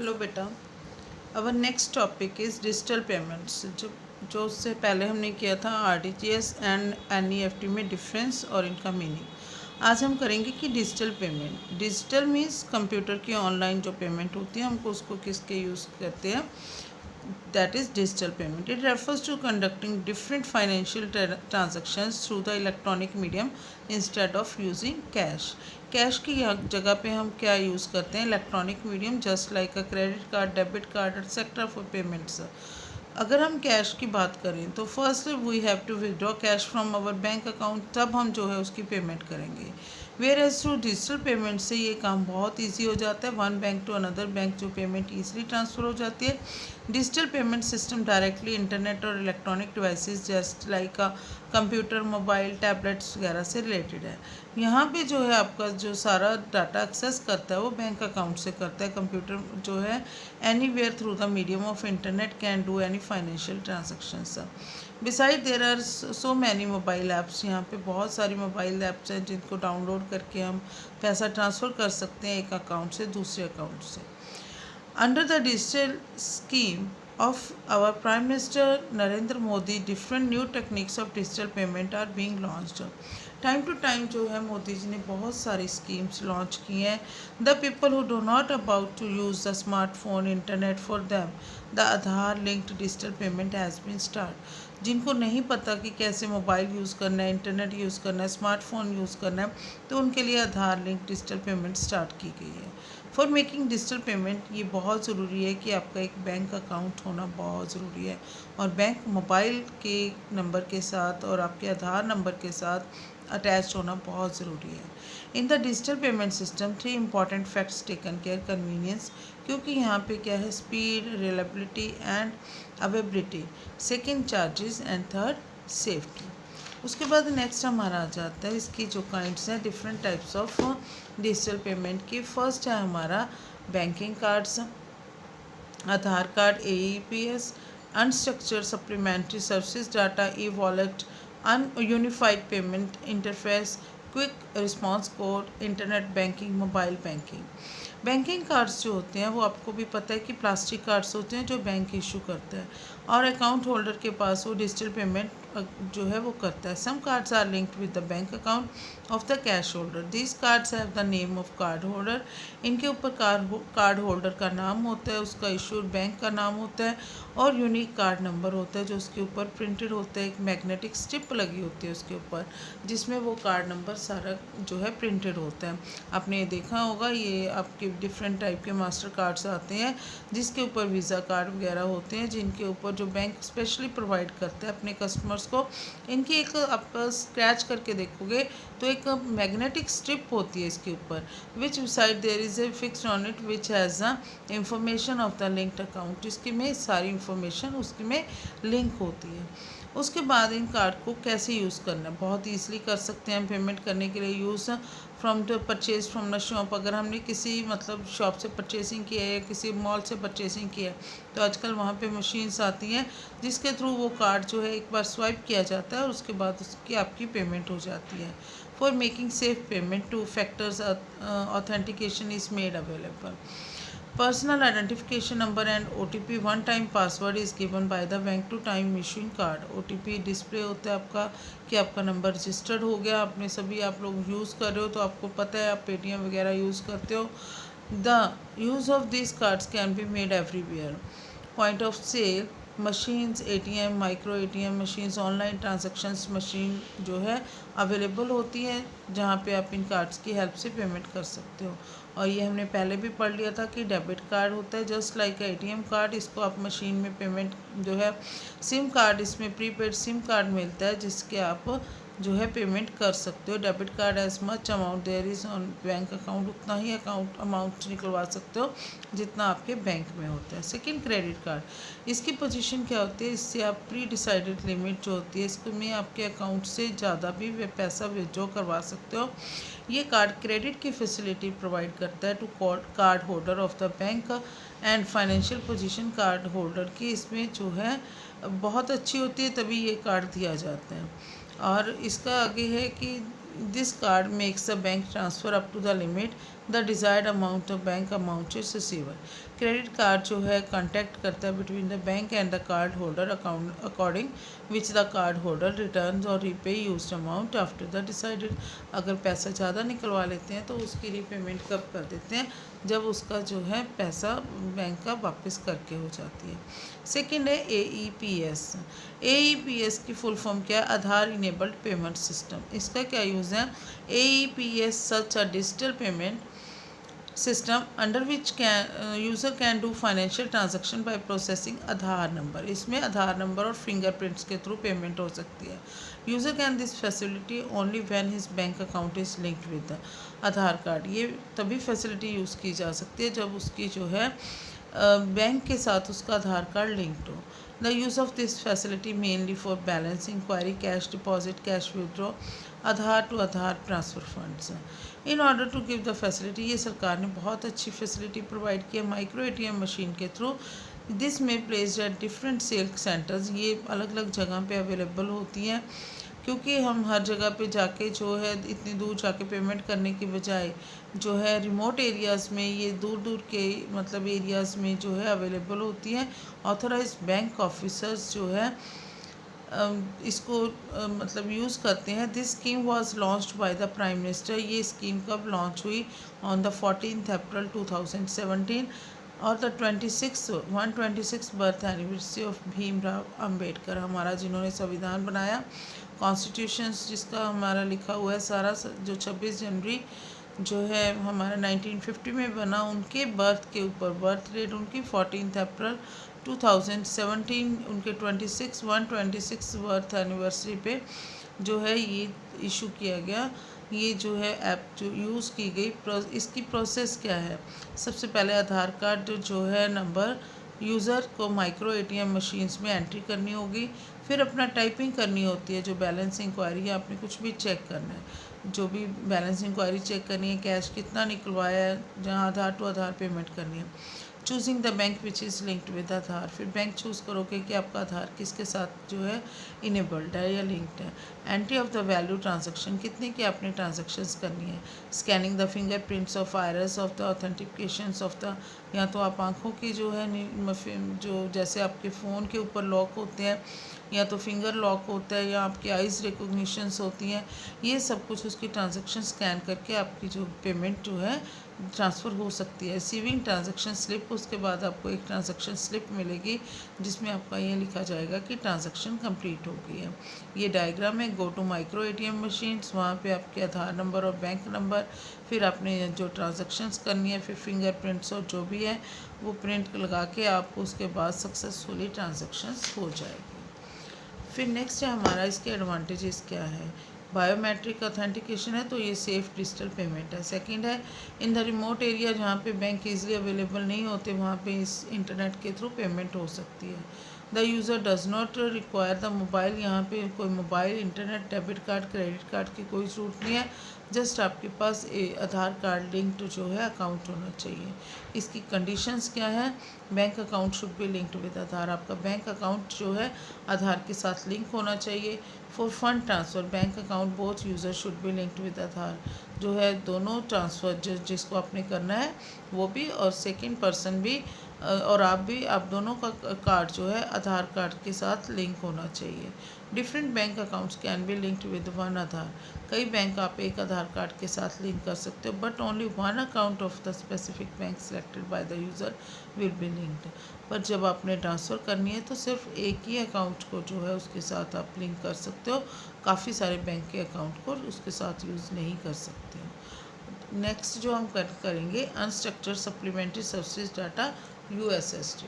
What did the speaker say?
Hello बेटा। Our next topic is digital payments. जो उससे पहले हमने किया था आरटीजीएस एंड एनईएफटी में डिफरेंस और इनका मीनिंग। आज हम करेंगे कि digital payment. Digital means computer की ऑनलाइन जो पेमेंट होती है, हमको उसको किसके यूज़ करते हैं, that is digital payment. It refers to conducting different financial transactions through the electronic medium instead of using cash. Cash की जगह पे हम क्या यूज़ करते हैं, electronic medium, just like a credit card, debit card etcetera for payments. अगर हम cash की बात करें तो first we have to withdraw cash from our bank account, तब हम जो है उसकी पेमेंट करेंगे। Whereas through digital payment से ये काम बहुत ईजी हो जाता है, one bank to another bank जो पेमेंट ईजिली ट्रांसफ़र हो जाती है। Digital payment system directly internet और electronic devices just like computer, mobile, tablets वगैरह से रिलेटेड है। यहाँ पे जो है आपका जो सारा डाटा एक्सेस करता है वो बैंक अकाउंट से करता है। कंप्यूटर जो है anywhere through the medium of internet can do any financial transactions. Beside there are so many mobile apps. यहाँ पे बहुत सारी मोबाइल ऐप्स हैं जिनको डाउनलोड करके हम पैसा ट्रांसफ़र कर सकते हैं एक अकाउंट से दूसरे अकाउंट से। Under the digital scheme of our Prime Minister Narendra Modi, different new techniques of digital payment are being launched. Time to time जो है मोदी जी ने बहुत सारी स्कीम्स लॉन्च की हैं। The people who do not about to use the smartphone internet for them the Aadhaar linked digital payment has been start. जिनको नहीं पता कि कैसे मोबाइल यूज़ करना है, इंटरनेट यूज़ करना है, स्मार्टफोन यूज़ करना है, तो उनके लिए आधार लिंक डिजिटल पेमेंट स्टार्ट की गई है। फॉर मेकिंग डिजिटल पेमेंट ये बहुत ज़रूरी है कि आपका एक बैंक अकाउंट होना बहुत ज़रूरी है, और बैंक मोबाइल के नंबर के साथ और आपके आधार नंबर के साथ अटैच होना बहुत ज़रूरी है। In the digital payment system 3 important facts taken care. Convenience, क्योंकि यहाँ पे क्या है, speed, reliability and availability. Second, charges and third, safety. उसके बाद नेक्स्ट हमारा आ जाता है इसकी जो काइंड्स हैं, different types of digital payment की। फर्स्ट है हमारा banking cards, Aadhaar card, AEPS, unstructured supplementary services data, e-wallet, unified payment interface, quick response code, internet banking, mobile banking. Banking cards जो होते हैं वो आपको भी पता है कि प्लास्टिक कार्ड्स होते हैं जो बैंक इशू करता है, और अकाउंट होल्डर के पास वो डिजिटल पेमेंट जो है वो करता है। Some cards are linked with the bank account of the cash holder. These cards have the name of card holder. इनके ऊपर कार्ड होल्डर का नाम होता है, उसका इशूर बैंक का नाम होता है, और यूनिक कार्ड नंबर होता है जो उसके ऊपर प्रिंटेड होता है। एक मैग्नेटिक स्ट्रिप लगी होती है उसके ऊपर, जिसमें वो कार्ड नंबर सारा जो है प्रिंटेड होता है। आपने देखा होगा ये आपके डिफरेंट टाइप के मास्टर कार्ड्स आते हैं जिसके ऊपर वीज़ा कार्ड वगैरह होते हैं, जिनके ऊपर जो बैंक स्पेशली प्रोवाइड करता है अपने कस्टमर्स को। इनकी एक आप स्क्रैच करके देखोगे तो एक मैग्नेटिक स्ट्रिप होती है इसके ऊपर, which side there is a fixed on it which has the information of the linked account. जिसकी में सारी इंफॉर्मेशन उसकी में लिंक होती है। उसके बाद इन कार्ड को कैसे यूज़ करना है, बहुत ईजिली कर सकते हैं हम पेमेंट करने के लिए use. From the purchase from the shop, अगर हमने किसी मतलब शॉप से परचेसिंग की है या किसी मॉल से परचेसिंग की है तो आजकल वहाँ पे मशीन्स आती हैं जिसके थ्रू वो कार्ड जो है एक बार स्वाइप किया जाता है और उसके बाद उसकी आपकी पेमेंट हो जाती है। For making safe payment, 2 factors authentication is made available. Personal identification number and OTP one time password is given by the bank to time issuing card. OTP display होता है आपका कि आपका नंबर रजिस्टर्ड हो गया। आपने सभी आप लोग यूज़ कर रहे हो तो आपको पता है, आप पेटीएम वगैरह यूज़ करते हो। The use of this cards can be made everywhere. Point of sale machines, ATM, micro ATM machines, online transactions machine जो है अवेलेबल होती हैं जहाँ पे आप इन कार्ड्स की हेल्प से पेमेंट कर सकते हो। और ये हमने पहले भी पढ़ लिया था कि डेबिट कार्ड होता है जस्ट लाइक ATM कार्ड। इसको आप मशीन में पेमेंट जो है, सिम कार्ड, इसमें प्रीपेड सिम कार्ड मिलता है जिसके आप जो है पेमेंट कर सकते हो। Debit card as much amount there is on bank account, उतना ही अमाउंट निकलवा सकते हो जितना आपके बैंक में होता है। सेकंड, क्रेडिट कार्ड, इसकी पोजीशन क्या होती है, इससे आप प्री डिसाइडेड लिमिट जो होती है इसको में आपके अकाउंट से ज़्यादा भी पैसा विड्रॉ करवा सकते हो। ये कार्ड क्रेडिट की फैसिलिटी प्रोवाइड करता है to card holder of the bank and financial position card holder की इसमें जो है बहुत अच्छी होती है, तभी ये कार्ड दिया जाता है। और इसका आगे है कि this card makes the bank transfer up to the limit the desired amount of bank amount is receiver. Credit card जो है कॉन्टैक्ट करता है between the bank and the card holder account according which the card holder return और repay used amount after the decided. अगर पैसा ज़्यादा निकलवा लेते हैं तो उसकी रीपेमेंट कब कर देते हैं, जब उसका जो है पैसा बैंक का वापस करके हो जाती है। सेकंड है AEPS। AEPS की फुल फॉर्म क्या है? Aadhaar enabled payment system. इसका क्या यूज़ है? AEPS such a digital payment system under which user can do financial transaction by processing Aadhaar number. इसमें आधार नंबर और फिंगरप्रिंट्स के थ्रू पेमेंट हो सकती है। User can this facility only when his bank account is linked with Aadhaar card. ये तभी facility use की जा सकती है जब उसकी जो है बैंक के साथ उसका आधार कार्ड लिंक्ड हो। The use of this facility mainly for balance inquiry, cash deposit, cash withdraw, Aadhaar to Aadhaar transfer funds. In order to give the facility, ये सरकार ने बहुत अच्छी फैसिलिटी प्रोवाइड की है माइक्रो ATM मशीन के थ्रू। दिस में placed at different cell centers, ये अलग अलग जगह पे अवेलेबल होती हैं, क्योंकि हम हर जगह पे जाके जो है इतनी दूर जाके पेमेंट करने की बजाय जो है रिमोट एरियाज़ में, ये दूर दूर के मतलब एरियाज़ में जो है अवेलेबल होती हैं। ऑथराइज बैंक ऑफिसर्स जो है इसको मतलब यूज़ करते हैं। This scheme was launched by the prime minister. ये स्कीम कब लॉन्च हुई? ऑन द 14 अप्रैल 2017 और the 126 birth anniversary of Bhimrao Ambedkar, हमारा जिन्होंने संविधान बनाया, कॉन्स्टिट्यूशंस जिसका हमारा लिखा हुआ है सारा, जो 26 जनवरी जो है हमारा 1950 में बना, उनके बर्थ के ऊपर, बर्थ डेट उनकी 14 अप्रैल 2017, उनके 126 बर्थ एनिवर्सरी पे जो है ये इशू किया गया। ये जो है ऐप जो यूज़ की गई, इसकी प्रोसेस क्या है? सबसे पहले आधार कार्ड जो है नंबर यूज़र को माइक्रो ATM मशीन्स में एंट्री करनी होगी, फिर अपना टाइपिंग करनी होती है। जो बैलेंस इंक्वायरी है, आपने कुछ भी चेक करना है, जो भी बैलेंस इंक्वायरी चेक करनी है, कैश कितना निकलवाया है, जहाँ आधार टू आधार पेमेंट करनी है। Choosing the bank which is linked with Aadhaar, फिर बैंक चूज़ करोगे कि आपका आधार किसके साथ जो है इनेबल्ड है या लिंक्ड है। Entry of the value transaction, कितने की आपने ट्रांजैक्शंस करनी है। Scanning the fingerprints of iris of the authentications of the, या तो आप आँखों की जो है जो जैसे आपके फ़ोन के ऊपर लॉक होते हैं, या तो फिंगर लॉक होता है, या आपकी आइज़ रिकॉग्निशंस होती हैं, ये सब कुछ उसकी ट्रांजैक्शन स्कैन करके आपकी जो पेमेंट जो है ट्रांसफ़र हो सकती है। रिसीविंग ट्रांजैक्शन स्लिप, उसके बाद आपको एक ट्रांजैक्शन स्लिप मिलेगी जिसमें आपका ये लिखा जाएगा कि ट्रांजैक्शन कंप्लीट हो गई है। ये डायग्राम है। Go to micro ATM machines, वहाँ पे आपके आधार नंबर और बैंक नंबर, फिर आपने जो ट्रांजैक्शंस करनी है, फिर फिंगरप्रिंट्स और जो भी है वो प्रिंट लगा के आपको उसके बाद सक्सेसफुली ट्रांजैक्शंस हो जाएगी। फिर नेक्स्ट है हमारा, इसके एडवांटेजेस क्या है। बायोमेट्रिक ऑथेंटिकेशन है, तो ये सेफ़ डिजिटल पेमेंट है। सेकंड है, इन द रिमोट एरिया जहाँ पे बैंक ईजिली अवेलेबल नहीं होते, वहाँ पे इस इंटरनेट के थ्रू पेमेंट हो सकती है। The user does not require the mobile, यहाँ पे कोई mobile, internet, debit card, credit card की कोई ज़रूरत नहीं है। जस्ट आपके पास आधार कार्ड लिंक्ड जो है अकाउंट होना चाहिए। इसकी कंडीशंस क्या है? Bank account should be linked with Aadhaar, आपका बैंक अकाउंट जो है आधार के साथ लिंक होना चाहिए। For fund transfer, bank account both user should be linked with Aadhaar, जो है दोनों ट्रांसफ़र जिसको आपने करना है वो भी और सेकंड पर्सन भी और आप भी, आप दोनों का कार्ड जो है आधार कार्ड के साथ लिंक होना चाहिए। Different bank accounts can be linked with one Aadhaar, कई बैंक आप एक आधार कार्ड के साथ लिंक कर सकते हो, but only one account of the specific bank selected by the user will be linked. पर जब आपने ट्रांसफ़र करनी है तो सिर्फ एक ही अकाउंट को जो है उसके साथ आप लिंक कर सकते हो, काफ़ी सारे बैंक के अकाउंट को उसके साथ यूज़ नहीं कर सकते हो। नेक्स्ट जो हम करेंगे, unstructured supplementary services data USSD।